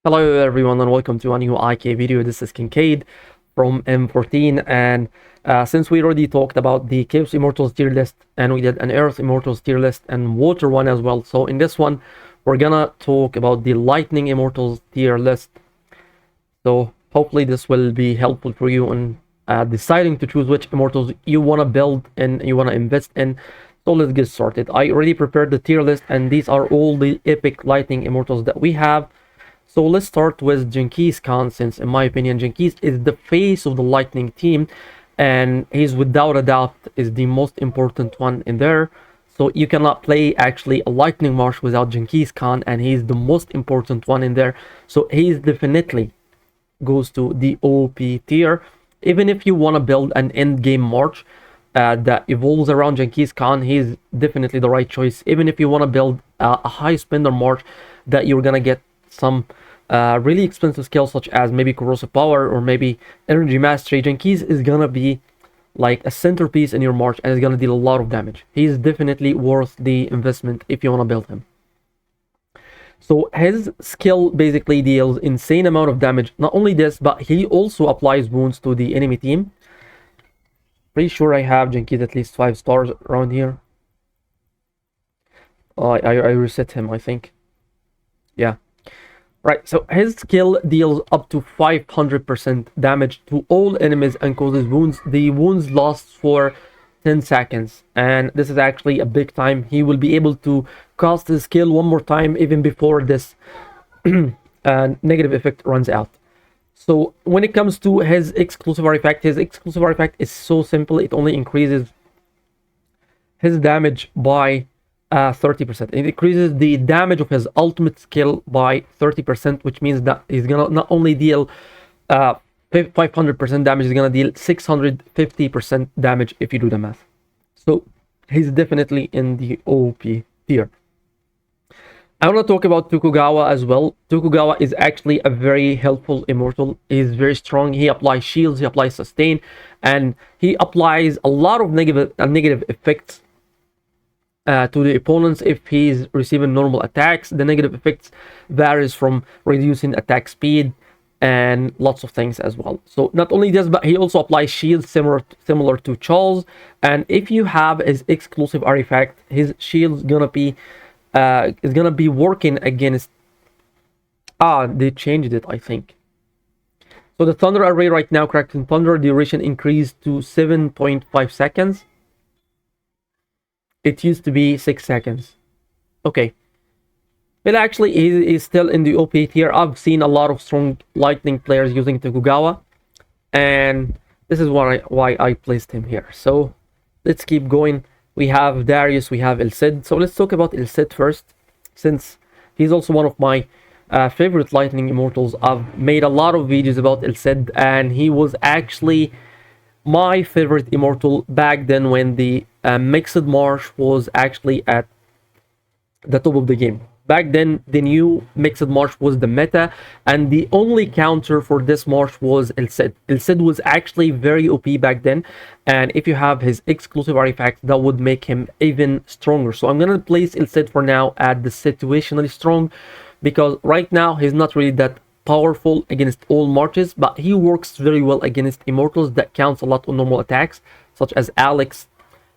Hello everyone and welcome to a new IK video. This is Kincaid from M14, and since we already talked about the Chaos Immortals tier list and we did an Earth Immortals tier list and Water one as well, so in this one we're gonna talk about the Lightning Immortals tier list. So hopefully this will be helpful for you in deciding to choose which Immortals you want to build and you want to invest in. So let's get started. I already prepared the tier list and these are all the epic Lightning Immortals that we have. So let's start with Genghis Khan, since in my opinion Genghis is the face of the Lightning team and he's without a doubt is the most important one in there. So you cannot play actually a Lightning March without Genghis Khan, and he's the most important one in there. So he's definitely goes to the OP tier. Even if you want to build an end game march that evolves around Genghis Khan, he's definitely the right choice. Even if you want to build a high spender march that you're gonna get some really expensive skills such as maybe corrosive power or maybe energy mastery, Genghis is gonna be like a centerpiece in your march and is gonna deal a lot of damage. He's definitely worth the investment if you want to build him. So his skill basically deals insane amount of damage. Not only this, but he also applies wounds to the enemy team. Pretty sure I have Genghis at least 5 stars around here. I reset him, I think. Yeah. Right, so his skill deals up to 500% damage to all enemies and causes wounds. The wounds last for 10 seconds, and this is actually a big time. He will be able to cast his skill one more time even before this negative effect runs out. So when it comes to his exclusive artifact is so simple. It only increases his damage by 30%. It increases the damage of his ultimate skill by 30%, which means that he's gonna not only deal 500% damage, he's gonna deal 650% damage if you do the math. So he's definitely in the OP tier. I want to talk about Tokugawa as well. Tokugawa is actually a very helpful immortal. He's very strong. He applies shields, he applies sustain, and he applies a lot of negative effects to the opponents if he's receiving normal attacks. The negative effects varies from reducing attack speed and lots of things as well. So not only this, but he also applies shields similar to Charles. And if you have his exclusive artifact, his shield's gonna be working against. They changed it, I think. So the Thunder Array right now, Cracking Thunder duration increased to 7.5 seconds. It used to be 6 seconds. Okay. But actually, he is still in the OP tier. I've seen a lot of strong Lightning players using Tokugawa, and this is why I placed him here. So let's keep going. We have Darius, we have El Cid. So let's talk about El Cid first, since he's also one of my favorite Lightning Immortals. I've made a lot of videos about El Cid, and he was actually my favorite Immortal back then when the Mixed March was actually at the top of the game. Back then, the new Mixed March was the meta, and the only counter for this March was El Cid. El Cid was actually very OP back then, and if you have his exclusive artifact, that would make him even stronger. So I'm gonna place El Cid for now at the situationally strong, because right now he's not really that powerful against all marches, but he works very well against Immortals that counts a lot on normal attacks, such as Alex,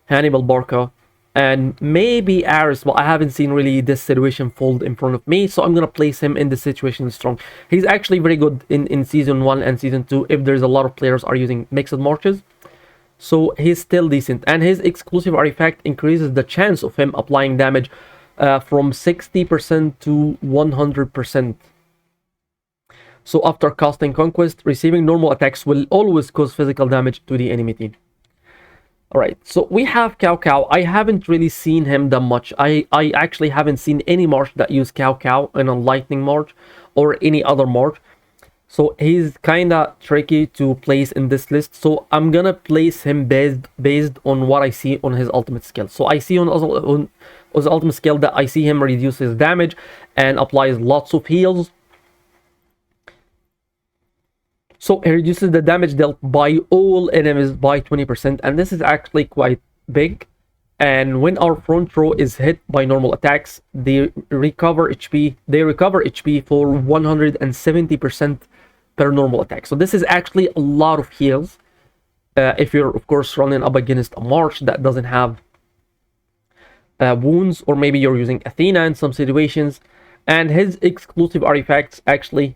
Hannibal Barca, and maybe Aris. Well, I haven't seen really this situation fold in front of me, so I'm gonna place him in the situation strong. He's actually very good in season 1 and season 2 if there's a lot of players are using mixed marches. So he's still decent, and his exclusive artifact increases the chance of him applying damage from 60% to 100%. So after casting Conquest, receiving normal attacks will always cause physical damage to the enemy team. Alright, so we have Cao Cao. I haven't really seen him that much. I actually haven't seen any march that use Cao Cao in a Lightning March or any other march. So he's kinda tricky to place in this list. So I'm gonna place him based on what I see on his ultimate skill. So I see on his ultimate skill that I see him reduce his damage and applies lots of heals. So it reduces the damage dealt by all enemies by 20%, and this is actually quite big. And when our front row is hit by normal attacks, they recover HP. They recover HP for 170% per normal attack. So this is actually a lot of heals. If you're, of course, running up against a march that doesn't have wounds, or maybe you're using Athena in some situations. And his exclusive artifacts actually...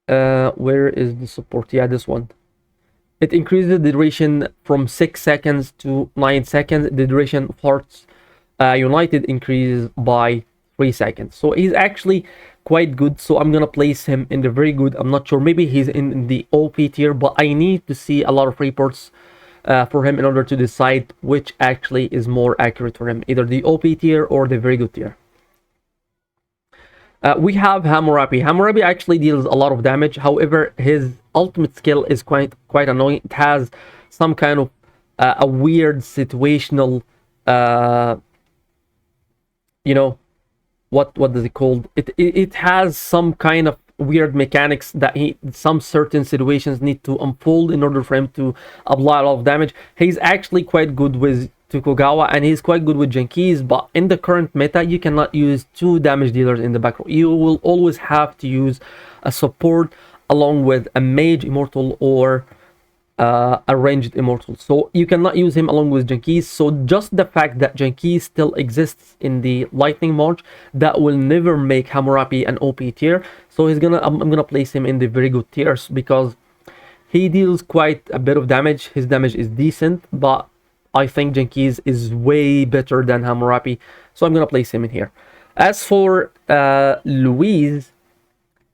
where is the support? Yeah, this one. It increases the duration from 6 seconds to 9 seconds. The duration of Hearts United increases by 3 seconds. So he's actually quite good. So I'm gonna place him in the very good. I'm not sure. Maybe he's in the OP tier, but I need to see a lot of reports for him in order to decide which actually is more accurate for him. Either the OP tier or the very good tier. We have Hammurabi. Hammurabi actually deals a lot of damage. However, his ultimate skill is quite annoying. It has some kind of a weird situational, you know, what does it called? It has some kind of weird mechanics that some certain situations need to unfold in order for him to apply a lot of damage. He's actually quite good with Tokugawa, and he's quite good with Genghis, but in the current meta, you cannot use 2 damage dealers in the back row. You will always have to use a support along with a mage immortal or a ranged immortal. So you cannot use him along with Genghis. So just the fact that Genghis still exists in the Lightning March, that will never make Hammurabi an OP tier. So I'm gonna place him in the very good tiers because he deals quite a bit of damage. His damage is decent, but I think Genghis is way better than Hammurabi, so I'm gonna place him in here. As for Louise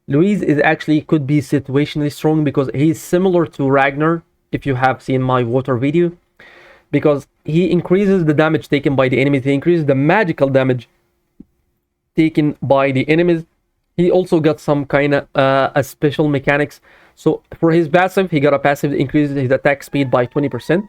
is actually could be situationally strong because he's similar to Ragnar, if you have seen my water video, because he increases the damage taken by the enemies. He increases the magical damage taken by the enemies. He also got some kind of a special mechanics. So for his passive, he got a passive that increases his attack speed by 20%.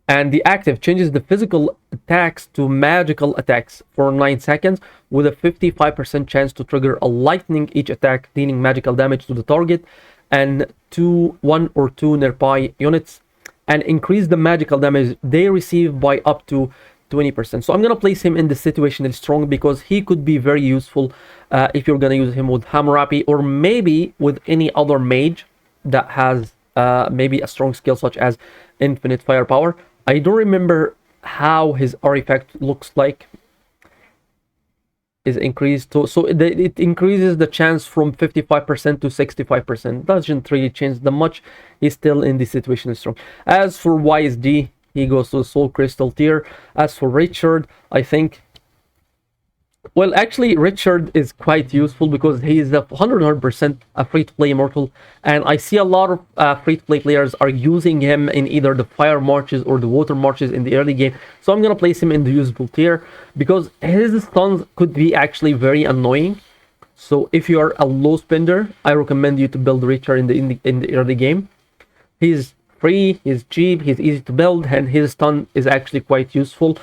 And the active changes the physical attacks to magical attacks for 9 seconds with a 55% chance to trigger a lightning each attack, dealing magical damage to the target and to 1 or 2 nearby units, and increase the magical damage they receive by up to 20%. So I'm going to place him in the situational strong because he could be very useful if you're going to use him with Hammurabi or maybe with any other mage that has maybe a strong skill such as infinite firepower. I don't remember how his artifact looks like. Is increased to, so it increases the chance from 55% to 65%. Doesn't really change that much. He's still in the situation strong. As for YSG, he goes to the Soul Crystal tier. As for Richard, I think, well, actually Richard is quite useful because he is a 100% a free-to-play immortal, and I see a lot of free-to-play players are using him in either the fire marches or the water marches in the early game. So I'm gonna place him in the usable tier because his stuns could be actually very annoying. So if you are a low spender, I recommend you to build Richard in the early game. He's free, he's cheap, he's easy to build, and his stun is actually quite useful.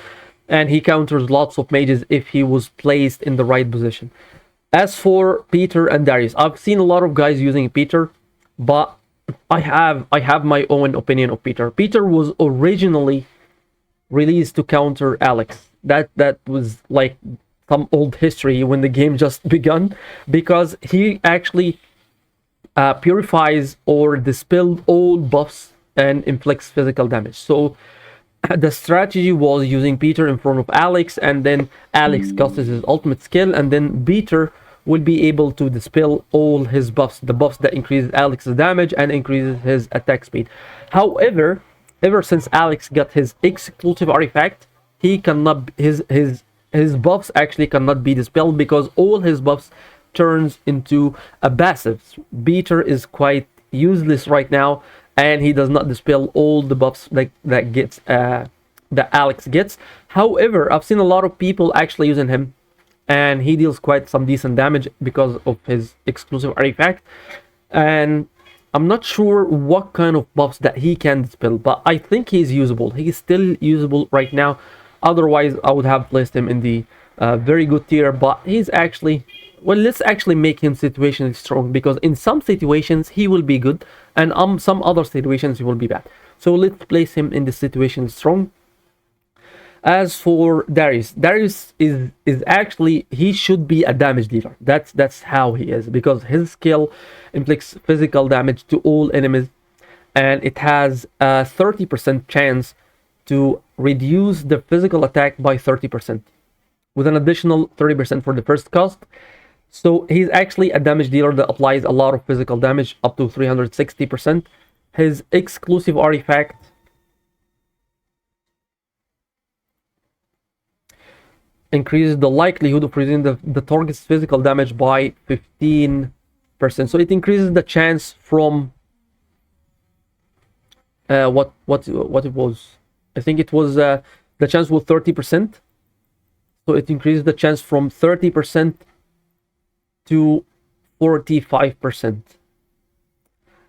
And he counters lots of mages if he was placed in the right position. As for Peter and Darius, I've seen a lot of guys using Peter, but I have my own opinion of Peter. Peter was originally released to counter Alex. That was like some old history when the game just begun, because he actually purifies or dispels all buffs and inflicts physical damage. So the strategy was using Peter in front of Alex, and then Alex casts his ultimate skill, and then Peter will be able to dispel all his buffs, the buffs that increases Alex's damage and increases his attack speed. However, ever since Alex got his exclusive artifact, he cannot, his buffs actually cannot be dispelled because all his buffs turns into a passive. Peter is quite useless right now, and he does not dispel all the buffs that Alex gets. However, I've seen a lot of people actually using him, and he deals quite some decent damage because of his exclusive artifact. And I'm not sure what kind of buffs that he can dispel, but I think he's usable. He's still usable right now. Otherwise, I would have placed him in the very good tier, but he's actually... Well, let's actually make him situationally strong, because in some situations he will be good and some other situations he will be bad. So let's place him in the situation strong. As for Darius, Darius is actually, he should be a damage dealer. That's how he is, because his skill inflicts physical damage to all enemies, and it has a 30% chance to reduce the physical attack by 30%, with an additional 30% for the first cost. So he's actually a damage dealer that applies a lot of physical damage, up to 360%. His exclusive artifact increases the likelihood of reducing the target's physical damage by 15%. So it increases the chance from what it was. I think it was the chance was 30%. So it increases the chance from 30% to 45%.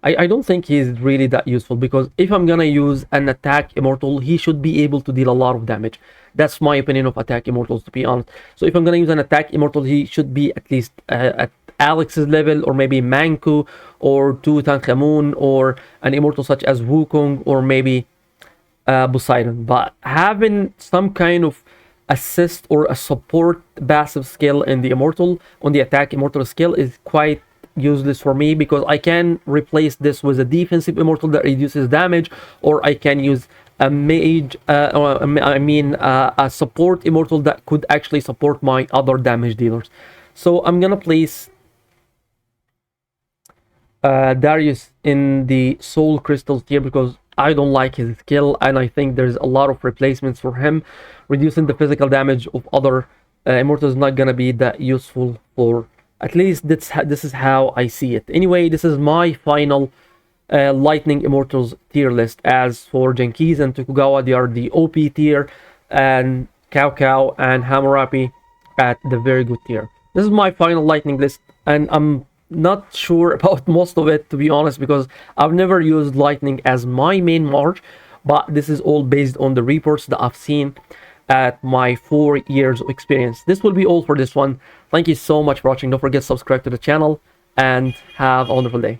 I don't think he's really that useful, because if I'm gonna use an attack immortal, he should be able to deal a lot of damage. That's my opinion of attack immortals, to be honest. So if I'm gonna use an attack immortal, he should be at least at Alex's level, or maybe Manku, or Tutankhamun, or an immortal such as Wukong, or maybe Poseidon. But having some kind of assist or a support passive skill in the immortal, on the attack immortal skill, is quite useless for me, because I can replace this with a defensive immortal that reduces damage, or I can use a mage, a support immortal that could actually support my other damage dealers. So I'm gonna place Darius in the soul crystals tier, because I don't like his skill, and I think there's a lot of replacements for him. Reducing the physical damage of other immortals is not gonna be that useful, for at least this is how I see it. Anyway, this is my final lightning immortals tier list. As for Genghis and Tokugawa, they are the OP tier, and Cao Cao and Hammurabi at the very good tier. This is my final lightning list, and I'm not sure about most of it, to be honest, because I've never used lightning as my main march, but this is all based on the reports that I've seen at my 4 years of experience. This will be all for this one. Thank you so much for watching. Don't forget to subscribe to the channel, and have a wonderful day.